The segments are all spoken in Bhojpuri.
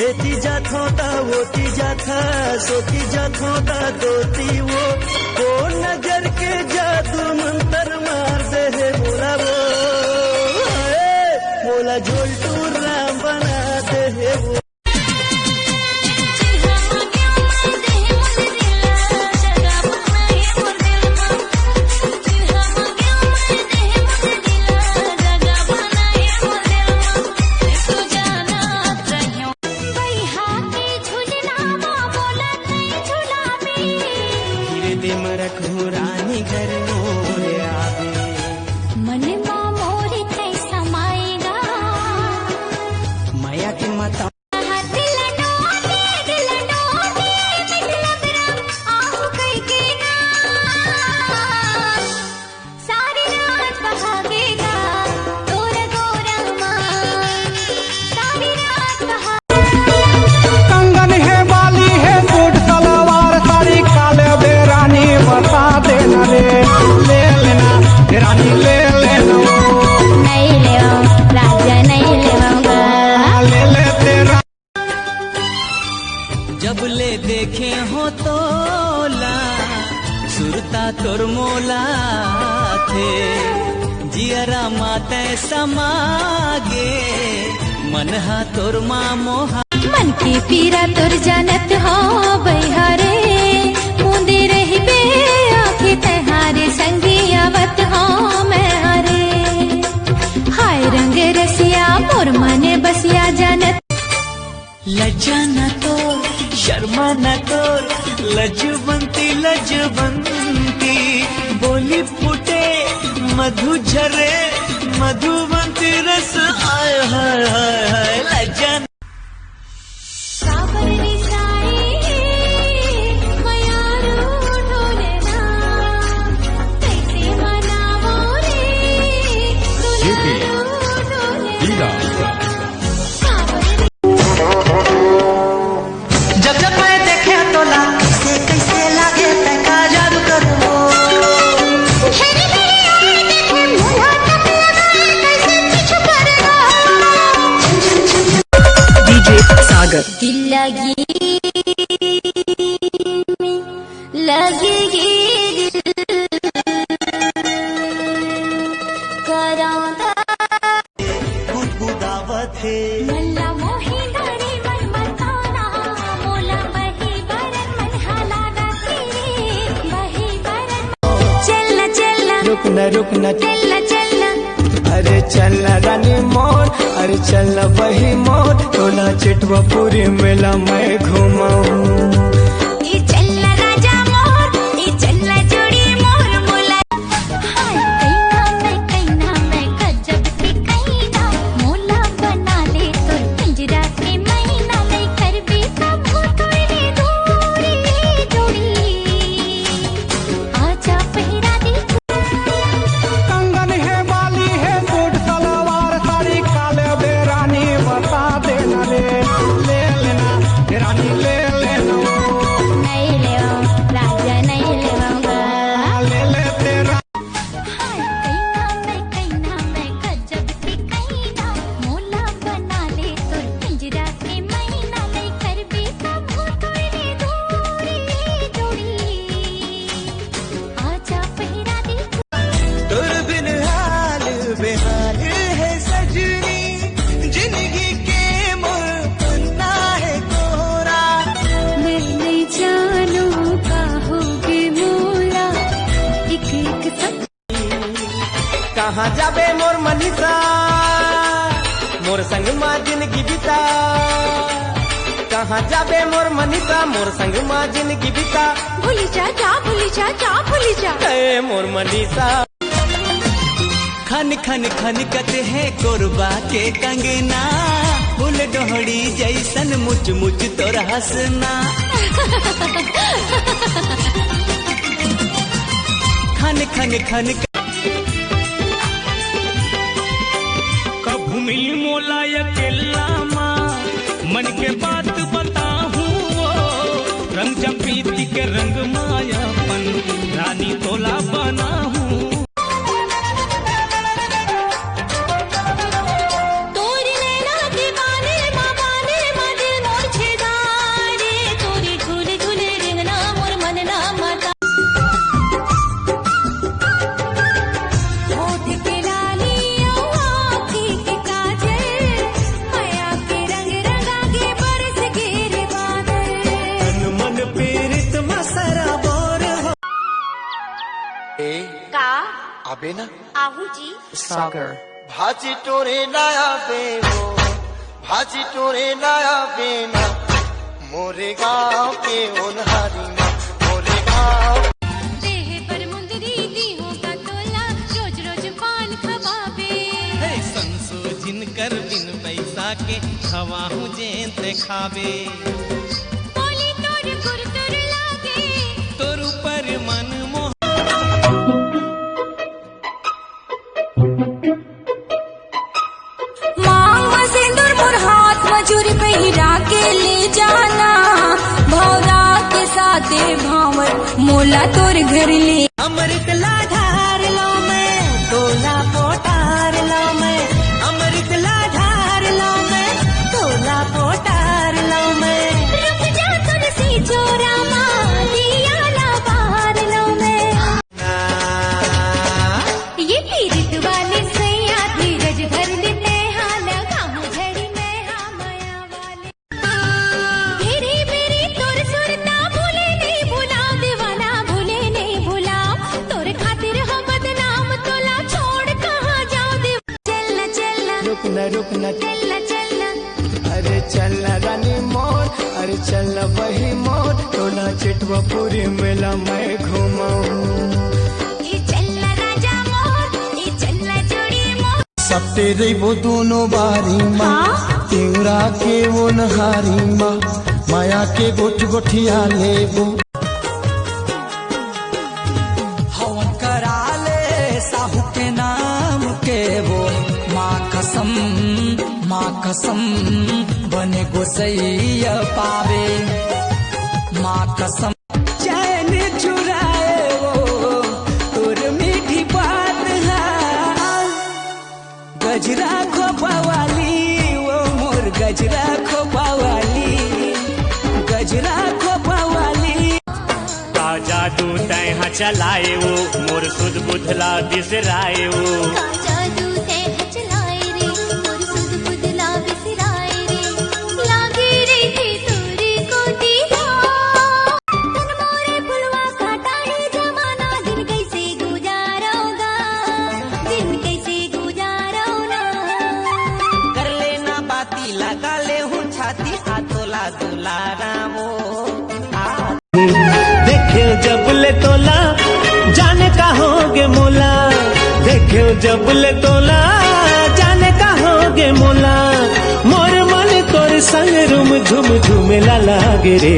एती जाथो ता वोती जाथा सोती जाथो ता दोती वो नजर के जादू मंतर मार दे है मोला वो मोला झोलटू राम बना दे है वो। रानी घर मोरे आवे मन मोरी कैसा माएगा माया की माता रानी ले लेना नहीं ले राजा नहीं लेवाऊंगा ले ले तेरा जब ले देखे हो तोला सुरता तोर मोला थे जियरा माते समागे मनहा तोर मोहा मन की पीरा तोर जानत हो बहारे मुंदे रही बे आखे तहारे संगी आवत हो मैं हरे हाय रंग रसिया मोर मने बसिया जानत लज्जा न तो शर्मा न तो लजवंती बोली फूटे मधु झरे मधुवंती रस आय हाय हाय हाय लज्जा जब जब मैं देखे तोला कैसे लागे तैका जादू करो डीजे सागर दिल लगेगी करांदा गुदगुदावत है मल्ला मोही दाड़ी मन मताना मोला बही बरन मन हलादा तेरे बही बरन चलना चलना रुकना चलना चलना अरे चलना रानी मोर अरे चलना वही मोर टोला चिटवा पूरी मेला मैं घुमाऊं ये चलना राजा मोर ये चलना जोड़ी मोर मोला हाय कईना मैं गजब की कईना मोला बना ले तो पिंजरा के मैना ले कर भी कब थोड़ी दूरी जोड़ी आजा पहरा दे कंगन है बाली है सूट सलवार साड़ी काले बेरानी बता देना ले लेना रानी ले लेना नहीं ले राजा नहीं लेवाऊंगा ले ले तेरा हाय कईना मैं गजब की कईना मोला बना ले तो पिंजरा के मैना ले कर भी कब थोड़ी दूरी जोड़ी आजा पहरा दे तोर बिन हाल बेहाल है सजनी जिंदगी के मोर पन्ना है कोरा मैं नहीं जानू कहोगे मोला एक एक सब कहाँ जाबे मोर मनीषा मोर संग माँ जिंदगी बिता कहाँ जाबे मोर मनीषा मोर संग माँ जिंदगी बिता भूली जा भूली जा ए मोर मनीषा खन खन खन कत है कोरबा के कंगना फूल डोहड़ी जैसन मुच मुच तोर हंसना खन खन खन कभू मिली मोला अकेला माँ मन के बात बताहूँ वो रंग जपीती के रंग मायापन रानी तोला बना हूँ तोरी नैना दीवाने माँ बाने माँ दिल आबे ना आहू जी Sagar. भाजी टोरे नया बेनो भाजी टोरे नया बेना मोरे गाँव के उन्हारी माँ मोरे गाँव देह पर मुंदरी दी होगा तोला रोज रोज पान खवाबे संसो जिनकर बिन पैसा के खवा हूँ जेते खावे बोली तोर गुरतुर लागे तोर ऊपर मन मोह मांग में सिंदूर मोर हाथ मजूरी पहिरा के ले जाना भौरा के साथे भावर मोला तोर घर ले अमृत लाधार लो मैं तोला पोटार लो मैं अमृत लाधार लो मैं तोला पोटार लो मैं रुक जा तुलसी चोरा माँ दिया ला बाहर लो मैं ये पीरित वाले सैया धीरज धर लेते हाल गाँव झड़ी में हाँ माया वाले मेरी मेरी तोर सुरता भूले नहीं भूला दीवाना भूले नहीं भूला तोर खातिर हम बदनाम तोला छोड़ कहाँ जाओ दे चलना चलना रुकना चलना चलना अरे चलना रानी मोर अरे चलना वही मोर तोला चिटवा पूरी मेला मैं घुमाऊं ये चलना राजा मोर ये चलना जोड़ी मोर सब तेरे वो दोनों बारी माँ तेरा के वो नहारी माँ माया के गोठ गोठिया ले वो हवन करा ले साहू के नाम के वो माँ कसम बने गोसैया पावे माँ कसम चैन चुराए वो तोर मीठी बात है गजरा खोपावाली वो मोर गजरा खोपावाली गजरा खोपावाली का जादू तैहा चलाए वो मोर सुध बुधला बिसराए वो जादू ते हचलाए रे मोर सुध बुदला बिसराए रे लागे रे थी तोरी कोटी तन मोरे फुलवा काटा है जमाना दिन कैसे गुजारोगा दिन कैसे गुजारोना कर लेना बाती लगा ले हूँ छाती आतोला दुलारा वो देखे जब ले तोला जाने का होगे मोला देखे जब ले तोला जाने का होगे मोला मोर मन तोर संग रुम झुम झुमेला लागे रे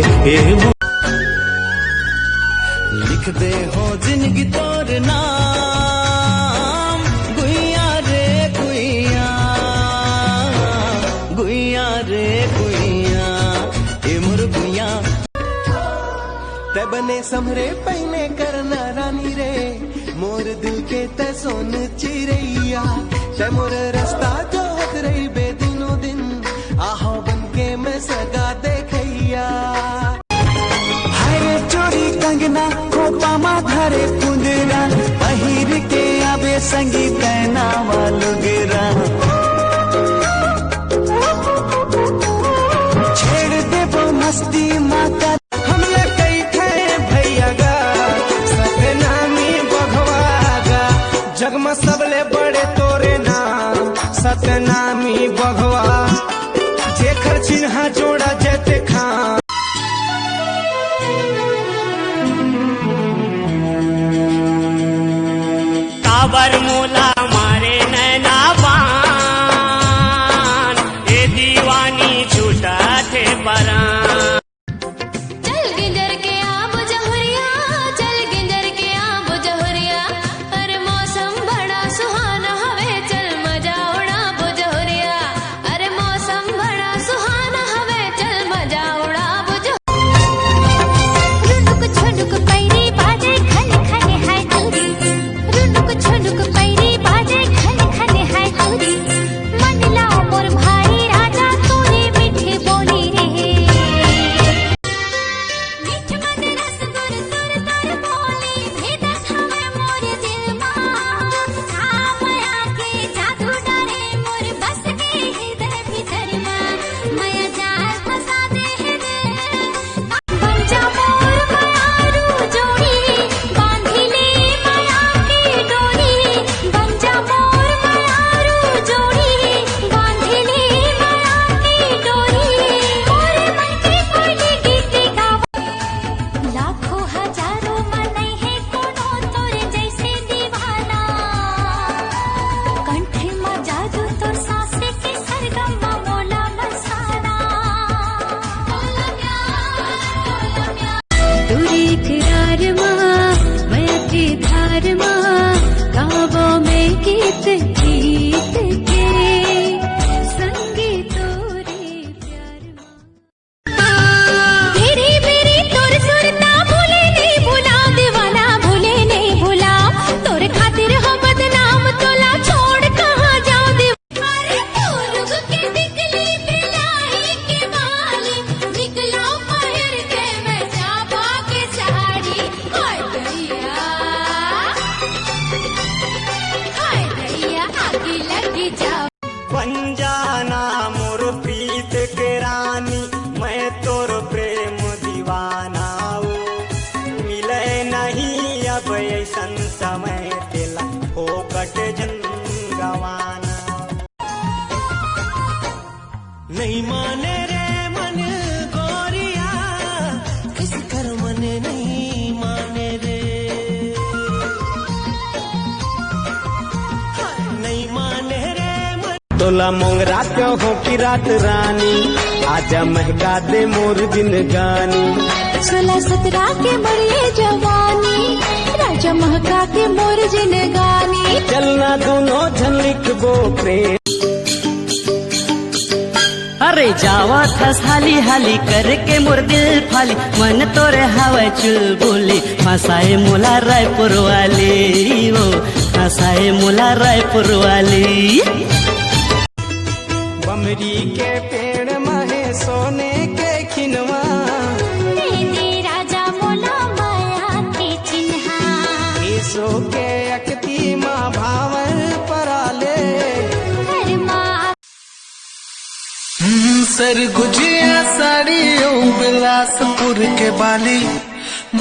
लिख दे हो जिंदगी तोर नाम गुइया रे गुइया गुइया रे गुइया ए मोर गुइया ते बने समरे पहने करना रानी रे मोर दिल के ते सोन चिरैया ते मोर रास्ता जो हक रही बेदिनो दिन आहो बन के मैं सगा देखैया हरे चोरी कंगना खोपा माधरे कुंदरा पहिर के आबे संगीत नावा लुगरा छेड़ दे वो मस्ती माता हमले कई थे भैया गा सतनामी बघवागा जगमा सबले बड़े तोरे नाम सतनामी बघवा जेखर चिन्हा जोड़ा जेते खां काबर मोला मारे नैना बान ए दीवानी छूटा थे परान चल गिंजर के आब जहुरिया चल गिंजर के आब जहुरिया अरे मौसम बड़ा सुहाना हवे चल मजा उड़ा बुजहुरिया अरे मौसम बड़ा सुहाना हवे चल मजा उड़ा बुज रुनुक छनुक पैरी बाजे खने खने हाय दूरी रुनुक छनुक पैरी बाजे खने खने हाय दूरी मन लाओ मोर भाई राजा तोरी मीठी बोली रे सोला मोंगरा क्यों हो की रात रानी, आजा महका दे मोर दिन गानी। 16-17 के मरिए जवानी, राजा महका के मोर जिनगानी। चलना दोनों झन लिखबो प्रेम। अरे जावा था हाली हाली करके मोर दिल फाली, मन तोरे हवा चुलबुली, फसाए मोला रायपुर वाली, वो फसाए मोला रायपुर वाली। बमरी के पेड़ महे सोने के खिनवा, दे दे राजा मोला माया के चिन्हा। ईसो के अकती माँ भावर पराले, हर माँ सर गुजिया साड़ी बिलासपुर के बाली,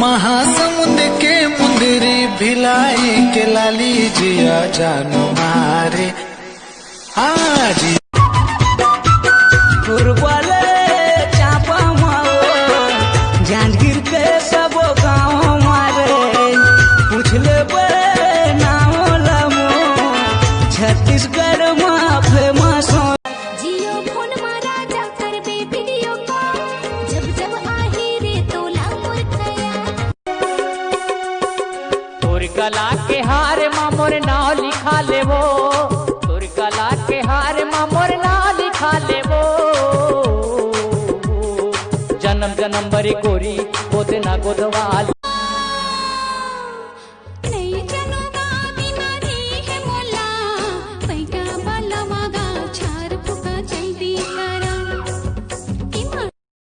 महासमुंद के मुंदरी भिलाई के लाली, जिया जानो मारे आज वाले चापा माओ जांजगीर के सब गाँव मारे, पूछ ले बड़े नाम लमो छत्तीसगढ़ में फेमस हो। जियो फोन में राजा करबे वीडियो कॉल, जब जब आही रे तोला मोर खया। तोर कला के हार माँ मोर नाव लिखा लेबो, तोर कला के हार माँ मोर नाव लिखा लेबो। जन्म जन्म बरी गोरी गोद ना गोदवाल।